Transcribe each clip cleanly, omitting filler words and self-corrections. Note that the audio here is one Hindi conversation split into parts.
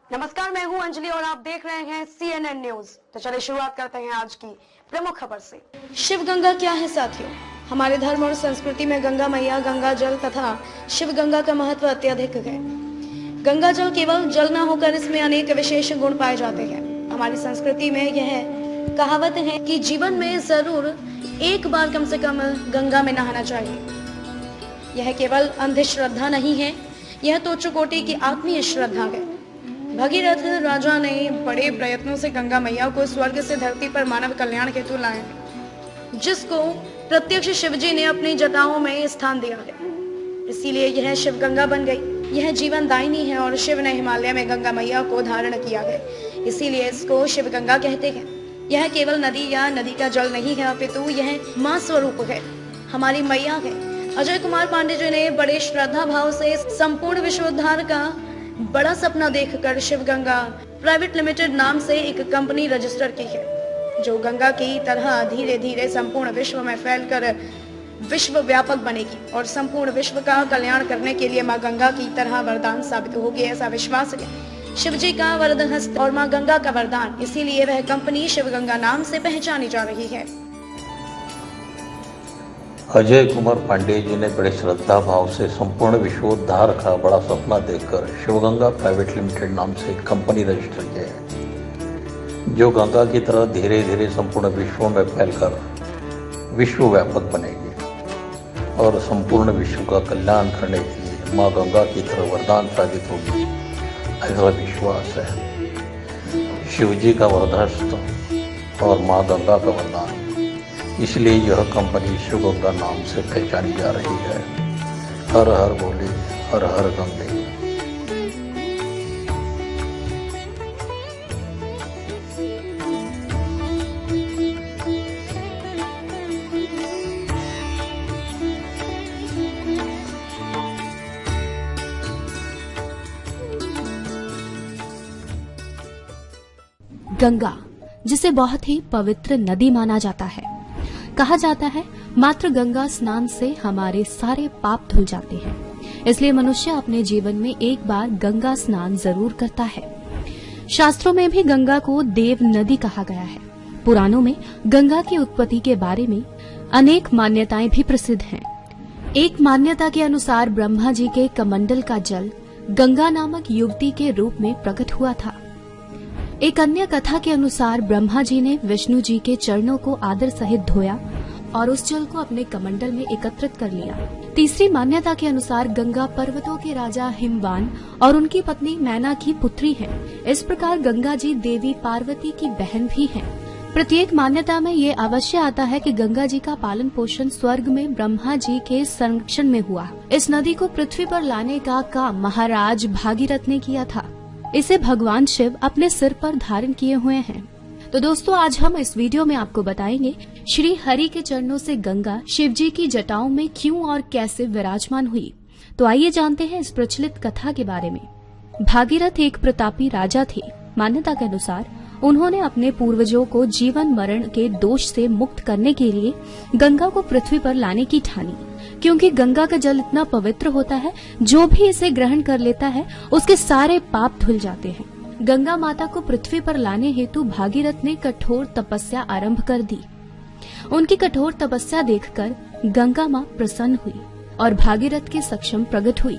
नमस्कार, मैं हूं अंजलि और आप देख रहे हैं CNN न्यूज। तो चलिए शुरुआत करते हैं आज की प्रमुख खबर से। शिव गंगा क्या है साथियों? हमारे धर्म और संस्कृति में गंगा मैया, गंगा जल तथा शिव गंगा का महत्व अत्यधिक है। गंगा जल केवल जल न होकर इसमें अनेक विशेष गुण पाए जाते हैं। हमारी संस्कृति में यह कहावत है कि जीवन में जरूर एक बार कम से कम गंगा में नहाना चाहिए। यह केवल अंधश्रद्धा नहीं है, यह तो उच्च कोटि की आत्मीय श्रद्धा है। भगीरथ राजा ने बड़े प्रयत्नों से गंगा मैया को स्वर्ग से धरती पर मानव कल्याण हेतु लाए, जिसको प्रत्यक्ष शिवजी ने अपनी जटाओं में स्थान दिया है। इसीलिए यह शिव गंगा बन गई। यह जीवन दायिनी है और शिव ने हिमालय में गंगा मैया को धारण किया है, इसीलिए इसको शिव गंगा कहते हैं। यह केवल नदी या नदी का जल नहीं है, अपितु यह मां स्वरूप है, हमारी मैया है। अजय कुमार पांडे जी ने बड़े श्रद्धा भाव से संपूर्ण विश्वोद्धार का बड़ा सपना देखकर शिव गंगा प्राइवेट लिमिटेड नाम से एक कंपनी रजिस्टर की है, जो गंगा की तरह धीरे धीरे संपूर्ण विश्व में फैलकर विश्व व्यापक बनेगी और संपूर्ण विश्व का कल्याण करने के लिए मां गंगा की तरह वरदान साबित होगी, ऐसा विश्वास है। शिव जी का वरद हस्त और मां गंगा का वरदान, इसीलिए वह कंपनी शिव गंगा नाम से पहचानी जा रही है। अजय कुमार पांडे जी ने बड़े श्रद्धा भाव से संपूर्ण विश्वोद्धार का बड़ा सपना देखकर शिवगंगा प्राइवेट लिमिटेड नाम से कंपनी रजिस्टर किया है, जो गंगा की तरह धीरे धीरे संपूर्ण विश्व में फैलकर विश्व व्यापक बनेगी और संपूर्ण विश्व का कल्याण करने के लिए माँ गंगा की तरह वरदान साबित होगी, ऐसा विश्वास है। शिव जी का वरदहस्त और माँ गंगा का वरदान, इसलिए यह कंपनी शिव गंगा नाम से पहचानी जा रही है। हर हर बोले, हर हर गंगे। गंगा, जिसे बहुत ही पवित्र नदी माना जाता है, कहा जाता है मात्र गंगा स्नान से हमारे सारे पाप धुल जाते हैं। इसलिए मनुष्य अपने जीवन में एक बार गंगा स्नान जरूर करता है। शास्त्रों में भी गंगा को देव नदी कहा गया है। पुराणों में गंगा की उत्पत्ति के बारे में अनेक मान्यताएं भी प्रसिद्ध हैं। एक मान्यता के अनुसार ब्रह्मा जी के कमंडल का जल गंगा नामक युवती के रूप में प्रकट हुआ था। एक अन्य कथा के अनुसार ब्रह्मा जी ने विष्णु जी के चरणों को आदर सहित धोया और उस जल को अपने कमंडल में एकत्रित कर लिया। तीसरी मान्यता के अनुसार गंगा पर्वतों के राजा हिमवान और उनकी पत्नी मैना की पुत्री है। इस प्रकार गंगा जी देवी पार्वती की बहन भी हैं। प्रत्येक मान्यता में ये अवश्य आता है कि गंगा जी का पालन पोषण स्वर्ग में ब्रह्मा जी के संरक्षण में हुआ। इस नदी को पृथ्वी पर लाने का काम महाराज भागीरथ ने किया था। इसे भगवान शिव अपने सिर पर धारण किए हुए हैं। तो दोस्तों, आज हम इस वीडियो में आपको बताएंगे श्री हरि के चरणों से गंगा शिव जी की जटाओं में क्यों और कैसे विराजमान हुई। तो आइए जानते हैं इस प्रचलित कथा के बारे में। भागीरथ एक प्रतापी राजा थे। मान्यता के अनुसार उन्होंने अपने पूर्वजों को जीवन मरण के दोष से मुक्त करने के लिए गंगा को पृथ्वी पर लाने की ठानी, क्योंकि गंगा का जल इतना पवित्र होता है, जो भी इसे ग्रहण कर लेता है उसके सारे पाप धुल जाते हैं। गंगा माता को पृथ्वी पर लाने हेतु भागीरथ ने कठोर तपस्या आरंभ कर दी। उनकी कठोर तपस्या देखकर गंगा मां प्रसन्न हुई और भागीरथ के सक्षम प्रकट हुई।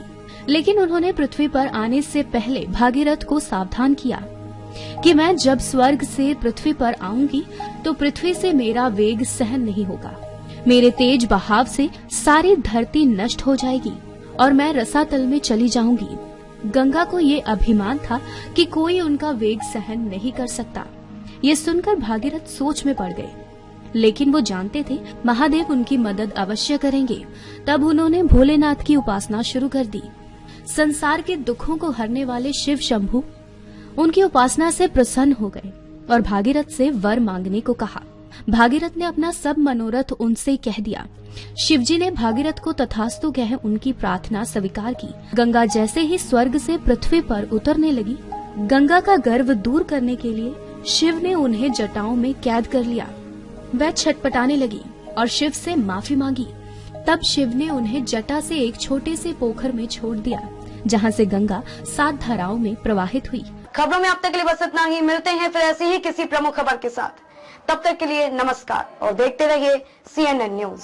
लेकिन उन्होंने पृथ्वी पर आने से पहले भागीरथ को सावधान किया कि मैं जब स्वर्ग से पृथ्वी पर आऊंगी तो पृथ्वी से मेरा वेग सहन नहीं होगा। मेरे तेज बहाव से सारी धरती नष्ट हो जाएगी और मैं रसातल में चली जाऊंगी। गंगा को ये अभिमान था कि कोई उनका वेग सहन नहीं कर सकता। ये सुनकर भागीरथ सोच में पड़ गए, लेकिन वो जानते थे महादेव उनकी मदद अवश्य करेंगे। तब उन्होंने भोलेनाथ की उपासना शुरू कर दी। संसार के दुखों को हरने वाले शिव शंभु उनकी उपासना से प्रसन्न हो गए और भागीरथ से वर मांगने को कहा। भागीरथ ने अपना सब मनोरथ उनसे कह दिया। शिवजी ने भागीरथ को तथास्तु कह उनकी प्रार्थना स्वीकार की। गंगा जैसे ही स्वर्ग से पृथ्वी पर उतरने लगी, गंगा का गर्व दूर करने के लिए शिव ने उन्हें जटाओं में कैद कर लिया। वह छटपटाने लगी और शिव से माफी मांगी। तब शिव ने उन्हें जटा से एक छोटे से पोखर में छोड़ दिया। जहां से गंगा 7 धाराओं में प्रवाहित हुई। खबरों में अब तक के लिए बस इतना ही। मिलते हैं फिर ऐसी ही किसी प्रमुख खबर के साथ। तब तक के लिए नमस्कार और देखते रहिए CNN न्यूज।